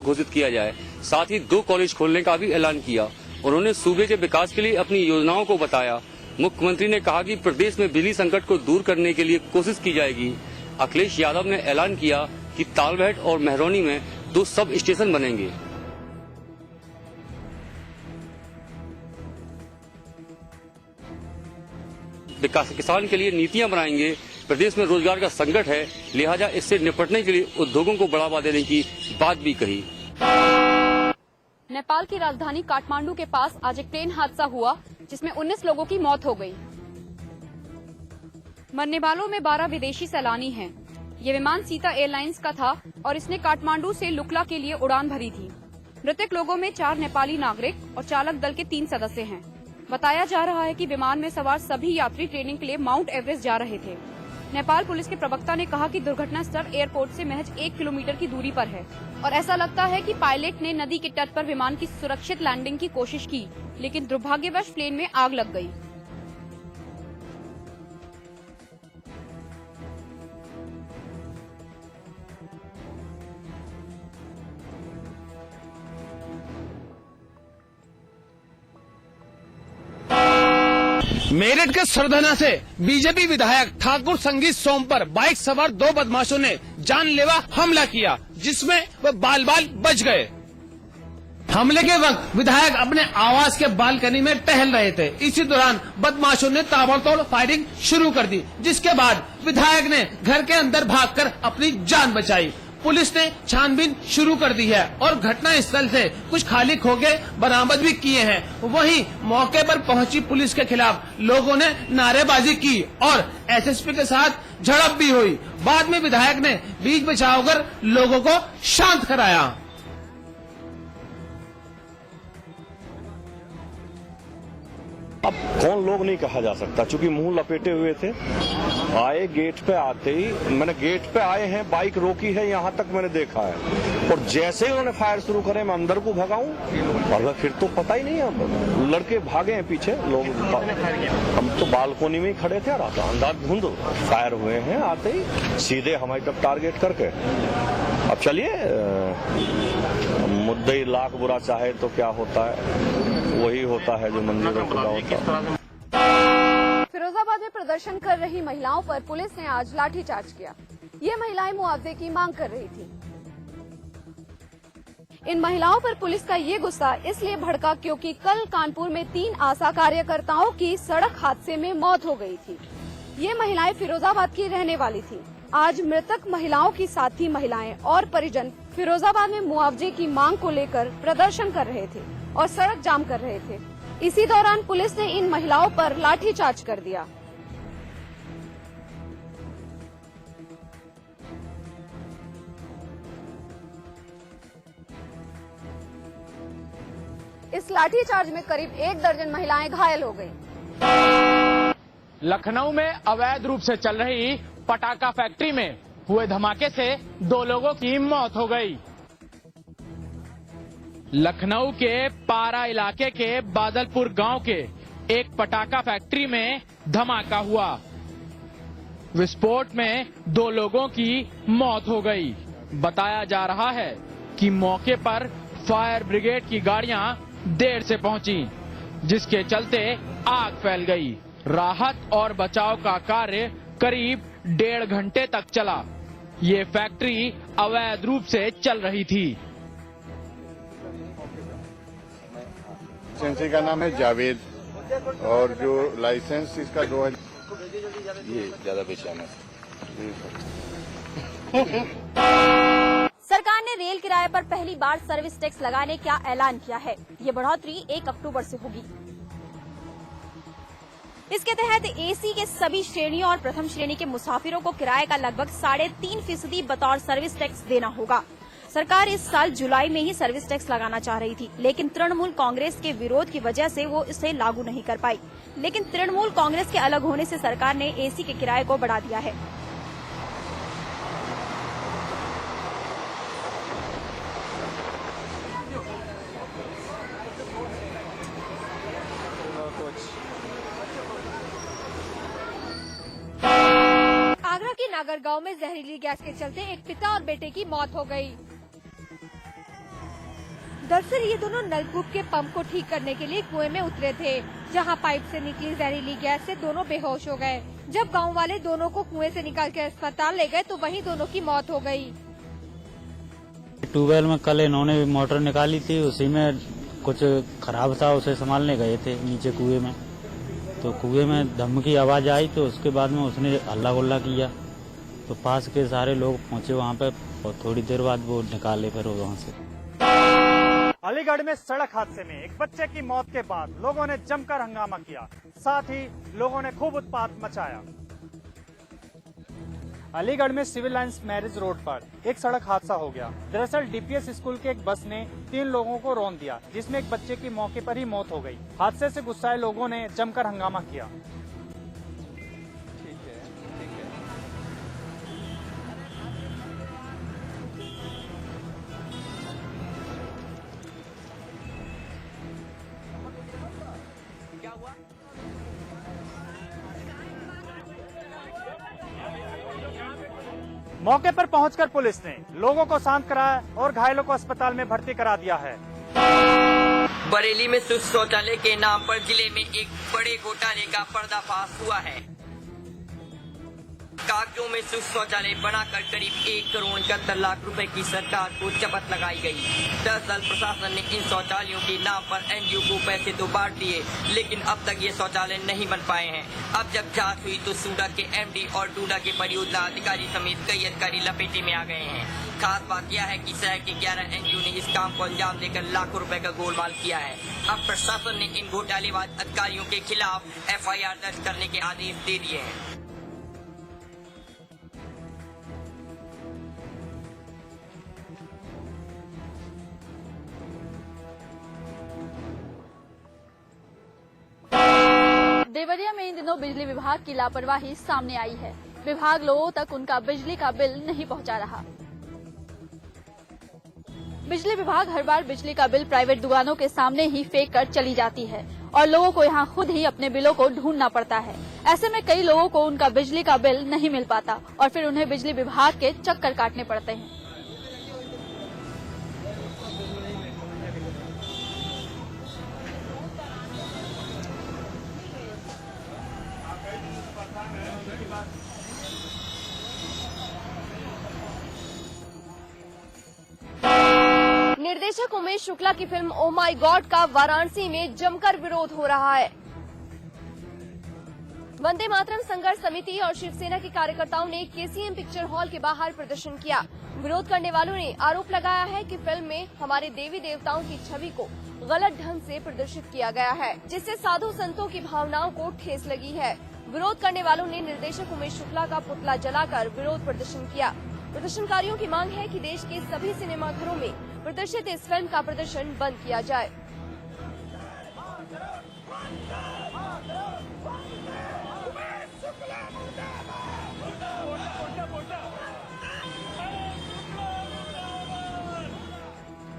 घोषित किया जाए। साथ ही 2 कॉलेज खोलने का भी ऐलान किया। उन्होंने सूबे के विकास के लिए अपनी योजनाओं को बताया। मुख्यमंत्री ने कहा कि प्रदेश में बिजली संकट को दूर करने के लिए कोशिश की जाएगी। अखिलेश यादव ने ऐलान किया कि तालबेहट और महरौनी में 2 सब स्टेशन बनेंगे। विकास किसान के लिए नीतियां बनाएंगे। प्रदेश में रोजगार का संकट है, लिहाजा इससे निपटने के लिए उद्योगों को बढ़ावा देने की बात भी कही। नेपाल की राजधानी काठमांडू के पास आज एक ट्रेन हादसा हुआ, जिसमें 19 लोगों की मौत हो गई। मरने वालों में 12 विदेशी सैलानी हैं। ये विमान सीता एयरलाइंस का था और इसने काठमांडू से लुकला के लिए उड़ान भरी थी। मृतक लोगों में 4 नेपाली नागरिक और चालक दल के 3 सदस्य हैं। बताया जा रहा है कि विमान में सवार सभी यात्री ट्रेनिंग के लिए माउंट एवरेस्ट जा रहे थे। नेपाल पुलिस के प्रवक्ता ने कहा कि दुर्घटना स्थल एयरपोर्ट से महज 1 किलोमीटर की दूरी पर है और ऐसा लगता है कि पायलट ने नदी के तट पर विमान की सुरक्षित लैंडिंग की कोशिश की, लेकिन दुर्भाग्यवश प्लेन में आग लग गई। मेरठ के सरधना से बीजेपी विधायक ठाकुर संगीत सोम पर बाइक सवार 2 बदमाशों ने जानलेवा हमला किया, जिसमें वह बाल बच गए। हमले के वक्त विधायक अपने आवास के बालकनी में टहल रहे थे। इसी दौरान बदमाशों ने ताबड़तोड़ फायरिंग शुरू कर दी, जिसके बाद विधायक ने घर के अंदर भागकर अपनी जान बचाई। पुलिस ने छानबीन शुरू कर दी है और घटना स्थल से कुछ खाली खोखे बरामद भी किए हैं। वहीं मौके पर पहुंची पुलिस के खिलाफ लोगों ने नारेबाजी की और एसएसपी के साथ झड़प भी हुई। बाद में विधायक ने बीच बचाव कर लोगों को शांत कराया। अब कौन लोग नहीं कहा जा सकता, चूंकि मुंह लपेटे हुए थे। आए गेट पे आते ही मैंने गेट पे आए हैं, बाइक रोकी है, यहाँ तक मैंने देखा है और जैसे ही उन्होंने फायर शुरू करे मैं अंदर को भगाऊं और फिर तो पता ही नहीं है, लड़के भागे हैं पीछे लोग। हम तो बालकोनी में ही खड़े थे, अंदाज धुंध फायर हुए हैं, आते ही सीधे हमारी तरफ टारगेट करके। अब चलिए, मुद्दई लाख बुरा चाहे तो क्या होता है, वही होता है जो मंजूर खुदा होता है। फिरोजाबाद में प्रदर्शन कर रही महिलाओं पर पुलिस ने आज लाठीचार्ज किया। ये महिलाएं मुआवजे की मांग कर रही थी। इन महिलाओं पर पुलिस का ये गुस्सा इसलिए भड़का क्योंकि कल कानपुर में 3 आशा कार्यकर्ताओं की सड़क हादसे में मौत हो गई थी। ये महिलाएं फिरोजाबाद की रहने वाली थी। आज मृतक महिलाओं की साथी महिलाएं और परिजन फिरोजाबाद में मुआवजे की मांग को लेकर प्रदर्शन कर रहे थे और सड़क जाम कर रहे थे। इसी दौरान पुलिस ने इन महिलाओं पर लाठीचार्ज कर दिया। इस लाठीचार्ज में करीब 1 दर्जन महिलाएं घायल हो गयी। लखनऊ में अवैध रूप से चल रही पटाखा फैक्ट्री में हुए धमाके से 2 लोगों की मौत हो गई। लखनऊ के पारा इलाके के बादलपुर गांव के एक पटाखा फैक्ट्री में धमाका हुआ। विस्फोट में 2 लोगों की मौत हो गई। बताया जा रहा है कि मौके पर फायर ब्रिगेड की गाड़ियां देर से पहुंची, जिसके चलते आग फैल गई। राहत और बचाव का कार्य करीब 1.5 घंटे तक चला। ये फैक्ट्री अवैध रूप से चल रही थी। एजेंसी का नाम है जावेद और जो लाइसेंस इसका 2000 ये ज्यादा बेचा है। सरकार ने रेल किराए पर पहली बार सर्विस टैक्स लगाने का ऐलान किया है। ये बढ़ोतरी 1 अक्टूबर से होगी। इसके तहत एसी के सभी श्रेणियों और प्रथम श्रेणी के मुसाफिरों को किराए का लगभग 3.5% बतौर सर्विस टैक्स देना होगा। सरकार इस साल जुलाई में ही सर्विस टैक्स लगाना चाह रही थी, लेकिन तृणमूल कांग्रेस के विरोध की वजह से वो इसे लागू नहीं कर पाई। लेकिन तृणमूल कांग्रेस के अलग होने से सरकार ने एसी के किराए को बढ़ा दिया है। आगरा के नागरगांव में जहरीली गैस के चलते एक पिता और बेटे की मौत हो गई। दरअसल ये दोनों नलकूप के पंप को ठीक करने के लिए कुएं में उतरे थे, जहां पाइप से निकली जहरीली गैस से दोनों बेहोश हो गए। जब गांव वाले दोनों को कुएं से निकाल कर अस्पताल ले गए तो वहीं दोनों की मौत हो गई। ट्यूबवेल में कल इन्होंने मोटर निकाली थी, उसी में कुछ खराब था, उसे संभालने गए थे नीचे कुएं में, तो कुएं में धम की आवाज आई, तो उसके बाद में उसने हल्ला गुल्ला किया, तो पास के सारे लोग पहुंचे वहां पे और थोड़ी देर बाद वो निकाले फिर वहां से। अलीगढ़ में सड़क हादसे में एक बच्चे की मौत के बाद लोगों ने जमकर हंगामा किया, साथ ही लोगों ने खूब उत्पात मचाया। अलीगढ़ में सिविल लाइंस मैरिज रोड पर एक सड़क हादसा हो गया। दरअसल डीपीएस स्कूल के एक बस ने 3 लोगों को रौंद दिया, जिसमें एक बच्चे की मौके पर ही मौत हो गई। हादसे से गुस्साए लोगों ने जमकर हंगामा किया। मौके पर पहुंचकर पुलिस ने लोगों को शांत कराया और घायलों को अस्पताल में भर्ती करा दिया है। बरेली में शुद्ध शौचालय के नाम पर जिले में एक बड़े घोटाले का पर्दाफाश हुआ है। कागजों में शुद्ध शौचालय बनाकर करीब 1,71 लाख रुपए की सरकार को चपत लगाई गई। दरअसल प्रशासन ने इन शौचालयों के नाम पर एनजीओ को पैसे तो बांट दिए, लेकिन अब तक ये शौचालय नहीं बन पाए हैं। अब जब जांच हुई तो सूडा के एमडी और डूडा के परियोजना अधिकारी समेत कई अधिकारी लपेटे में आ गए हैं। खास बात यह है कि शहर के 11 एनजीओ ने इस काम को अंजाम देकर लाखों रुपए का गोलमाल किया है। अब प्रशासन ने इन घोटालेबाज अधिकारियों के खिलाफ FIR दर्ज करने के आदेश दे दिए हैं। देवरिया में इन दिनों बिजली विभाग की लापरवाही सामने आई है। विभाग लोगों तक उनका बिजली का बिल नहीं पहुंचा रहा। बिजली विभाग हर बार बिजली का बिल प्राइवेट दुकानों के सामने ही फेंक कर चली जाती है और लोगों को यहां खुद ही अपने बिलों को ढूंढना पड़ता है। ऐसे में कई लोगों को उनका बिजली का बिल नहीं मिल पाता और फिर उन्हें बिजली विभाग के चक्कर काटने पड़ते हैं। निर्देशक उमेश शुक्ला की फिल्म ओ माय गॉड का वाराणसी में जमकर विरोध हो रहा है। वंदे मातरम संघर्ष समिति और शिवसेना के कार्यकर्ताओं ने KCM पिक्चर हॉल के बाहर प्रदर्शन किया। विरोध करने वालों ने आरोप लगाया है कि फिल्म में हमारे देवी देवताओं की छवि को गलत ढंग से प्रदर्शित किया गया है, जिससे साधु संतों की भावनाओं को ठेस लगी है। विरोध करने वालों ने निर्देशक उमेश शुक्ला का पुतला जलाकर विरोध प्रदर्शन किया। प्रदर्शनकारियों की मांग है कि देश के सभी सिनेमाघरों में प्रदर्शित इस फिल्म का प्रदर्शन बंद किया जाए।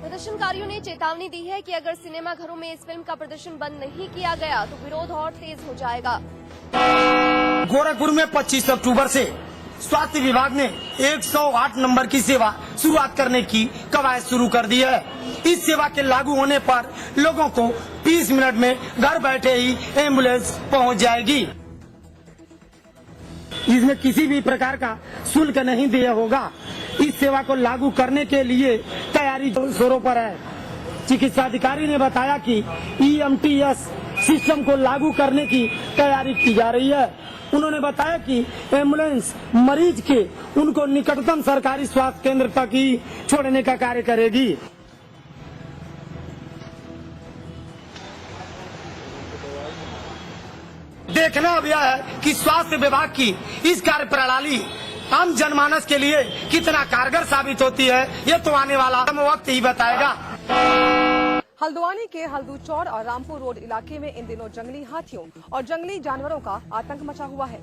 प्रदर्शनकारियों ने चेतावनी दी है कि अगर सिनेमाघरों में इस फिल्म का प्रदर्शन बंद नहीं किया गया तो विरोध और तेज हो जाएगा। गोरखपुर में 25 अक्टूबर से स्वास्थ्य विभाग ने 108 नंबर की सेवा शुरुआत करने की कवायद शुरू कर दी है। इस सेवा के लागू होने पर लोगों को 20 मिनट में घर बैठे ही एम्बुलेंस पहुंच जाएगी। इसमें किसी भी प्रकार का शुल्क नहीं देय होगा। इस सेवा को लागू करने के लिए तैयारी जोरों पर है। चिकित्सा अधिकारी ने बताया कि EMTS सिस्टम को लागू करने की तैयारी की जा रही है। उन्होंने बताया कि एम्बुलेंस मरीज के उनको निकटतम सरकारी स्वास्थ्य केंद्र तक ही छोड़ने का कार्य करेगी। देखना अब यह है कि स्वास्थ्य विभाग की इस कार्य प्रणाली आम जनमानस के लिए कितना कारगर साबित होती है, ये तो आने वाला वक्त ही बताएगा। हल्द्वानी के हल्दूचौड़ और रामपुर रोड इलाके में इन दिनों जंगली हाथियों और जंगली जानवरों का आतंक मचा हुआ है।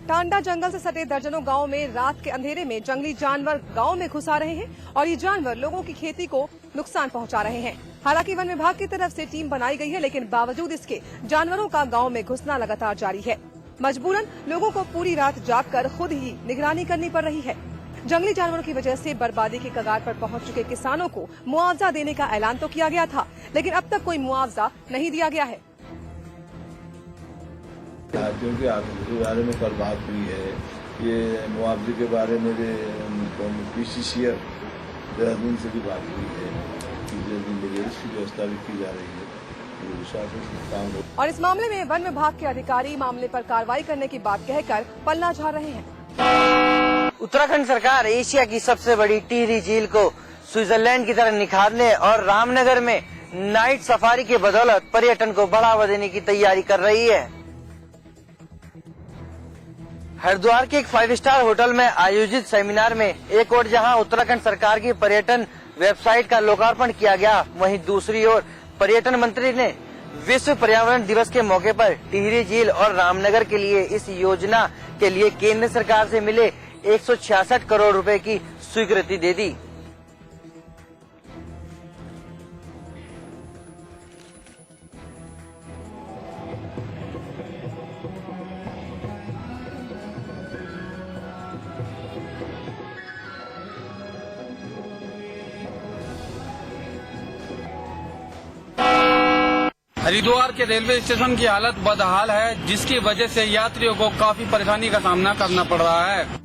टांडा जंगल से सटे दर्जनों गांवों में रात के अंधेरे में जंगली जानवर गांव में घुस आ रहे हैं और ये जानवर लोगों की खेती को नुकसान पहुंचा रहे हैं। हालांकि वन विभाग की तरफ से टीम बनाई गई है, लेकिन बावजूद इसके जानवरों का गांव में घुसना लगातार जारी है। मजबूरन लोगों को पूरी रात जागकर खुद ही निगरानी करनी पड़ रही है। जंगली जानवरों की वजह से बर्बादी के कगार पर पहुंच चुके किसानों को मुआवजा देने का ऐलान तो किया गया था, लेकिन अब तक कोई मुआवजा नहीं दिया गया है। राज्यों के बारे में कल बात हुई है, ये मुआवजे के बारे में PCCR देहरादून से भी बात हुई है कि इसकी व्यवस्था भी की जा रही है। और इस मामले में वन विभाग के अधिकारी मामले पर कार्रवाई करने की बात कहकर पलना झाड़ रहे हैं। उत्तराखंड सरकार एशिया की सबसे बड़ी टिहरी झील को स्विट्जरलैंड की तरह निखारने और रामनगर में नाइट सफारी के बदौलत पर्यटन को बढ़ावा देने की तैयारी कर रही है। हरिद्वार के एक 5 स्टार होटल में आयोजित सेमिनार में एक ओर जहां उत्तराखंड सरकार की पर्यटन वेबसाइट का लोकार्पण किया गया, वहीं दूसरी ओर पर्यटन मंत्री ने विश्व पर्यावरण दिवस के मौके पर टिहरी झील और रामनगर के लिए इस योजना के लिए केंद्र सरकार से मिले 166 करोड़ रुपए की स्वीकृति दे दी। हरिद्वार के रेलवे स्टेशन की हालत बदहाल है, जिसकी वजह से यात्रियों को काफी परेशानी का सामना करना पड़ रहा है।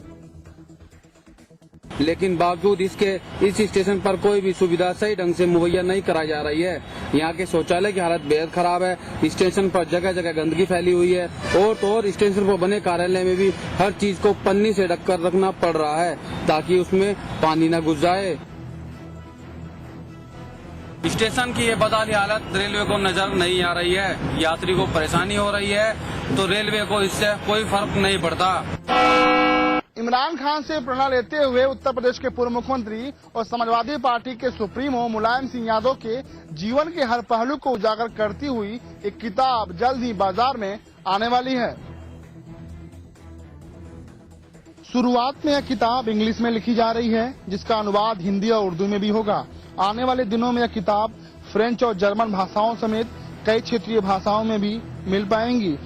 लेकिन बावजूद इसके इस स्टेशन पर कोई भी सुविधा सही ढंग से मुहैया नहीं कराई जा रही है। यहाँ के शौचालय की हालत बेहद खराब है। स्टेशन पर जगह जगह गंदगी फैली हुई है और स्टेशन पर बने कार्यालय में भी हर चीज को पन्नी से ढककर रखना पड़ रहा है ताकि उसमें पानी न घुस जाए। स्टेशन की ये बदहाली हालत रेलवे को नजर नहीं आ रही है। यात्री को परेशानी हो रही है तो रेलवे को इससे कोई फर्क नहीं पड़ता। इमरान खान से प्रेरणा लेते हुए उत्तर प्रदेश के पूर्व मुख्यमंत्री और समाजवादी पार्टी के सुप्रीमो मुलायम सिंह यादव के जीवन के हर पहलू को उजागर करती हुई एक किताब जल्द ही बाजार में आने वाली है। शुरुआत में यह किताब इंग्लिश में लिखी जा रही है, जिसका अनुवाद हिंदी और उर्दू में भी होगा। आने वाले दिनों में यह किताब फ्रेंच और जर्मन भाषाओं समेत कई क्षेत्रीय भाषाओं में भी मिल पाएंगी।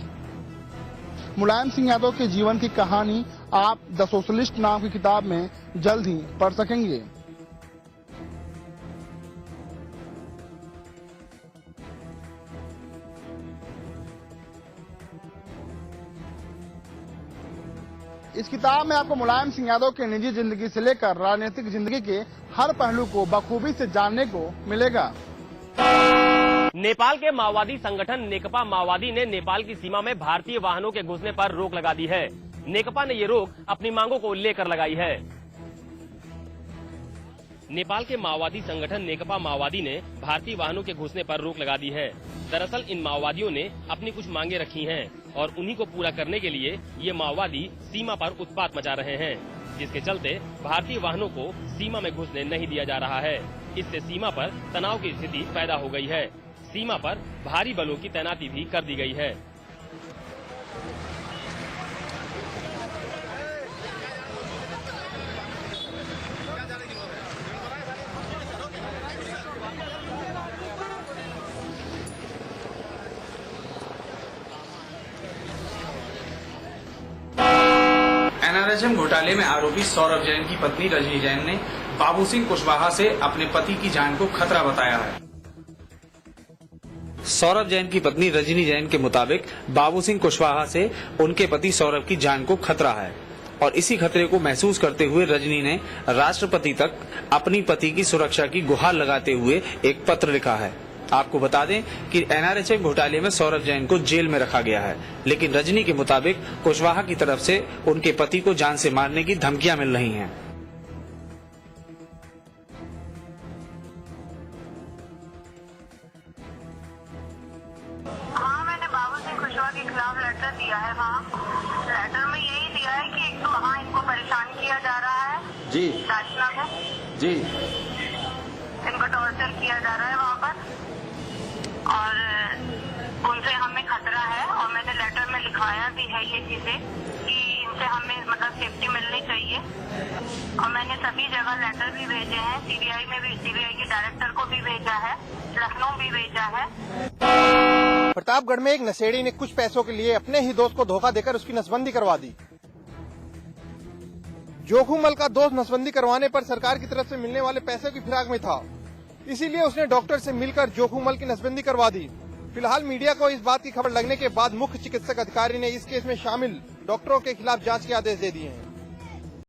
मुलायम सिंह यादव के जीवन की कहानी आप द सोशलिस्ट नाम की किताब में जल्द ही पढ़ सकेंगे। इस किताब में आपको मुलायम सिंह यादव के निजी जिंदगी से लेकर राजनीतिक जिंदगी के हर पहलू को बखूबी से जानने को मिलेगा। नेपाल के माओवादी संगठन नेकपा माओवादी ने नेपाल की सीमा में भारतीय वाहनों के घुसने पर रोक लगा दी है। नेकपा ने ये रोक अपनी मांगों को लेकर लगाई है। नेपाल के माओवादी संगठन नेकपा माओवादी ने भारतीय वाहनों के घुसने पर रोक लगा दी है। दरअसल इन माओवादियों ने अपनी कुछ मांगे रखी हैं और उन्हीं को पूरा करने के लिए ये माओवादी सीमा पर उत्पात मचा रहे हैं, जिसके चलते भारतीय वाहनों को सीमा में घुसने नहीं दिया जा रहा है। इससे सीमा पर तनाव की स्थिति पैदा हो गई है। सीमा पर भारी बलों की तैनाती भी कर दी गई है। NRSM घोटाले में आरोपी सौरभ जैन की पत्नी रजनी जैन ने बाबू सिंह कुशवाहा से अपने पति की जान को खतरा बताया है। सौरभ जैन की पत्नी रजनी जैन के मुताबिक बाबू सिंह कुशवाहा से उनके पति सौरभ की जान को खतरा है और इसी खतरे को महसूस करते हुए रजनी ने राष्ट्रपति तक अपनी पति की सुरक्षा की गुहार लगाते हुए एक पत्र लिखा है। आपको बता दें कि NRSM घोटाले में सौरभ जैन को जेल में रखा गया है, लेकिन रजनी के मुताबिक कुशवाहा की तरफ से उनके पति को जान से मारने की धमकियां मिल रही हैं। हाँ, मैंने बाबू सिंह कुशवाहा के खिलाफ लेटर दिया है। वहाँ लेटर में यही दिया है कि एक तो वहाँ इनको परेशान किया जा रहा है जी, राजना में जी, इनको टॉर्चर किया जा रहा है वहाँ पर और उनसे हमें खतरा है। और मैंने लेटर में लिखवाया भी है ये चीजें कि इनसे हमें मतलब सेफ्टी मिलनी चाहिए। और मैंने सभी जगह लेटर भी भेजे हैं, सीबीआई में भी, सीबीआई के डायरेक्टर को भी भेजा है, लखनऊ भी भेजा है। प्रतापगढ़ में एक नशेड़ी ने कुछ पैसों के लिए अपने ही दोस्त को धोखा देकर उसकी नसबंदी करवा दी। जोखूमल का दोस्त नसबंदी करवाने पर सरकार की तरफ से मिलने वाले पैसे की फिराक में था, इसीलिए उसने डॉक्टर से मिलकर जोखूमल की नसबंदी करवा दी। फिलहाल मीडिया को इस बात की खबर लगने के बाद मुख्य चिकित्सक अधिकारी ने इस केस में शामिल डॉक्टरों के खिलाफ जांच के आदेश दे दिए हैं।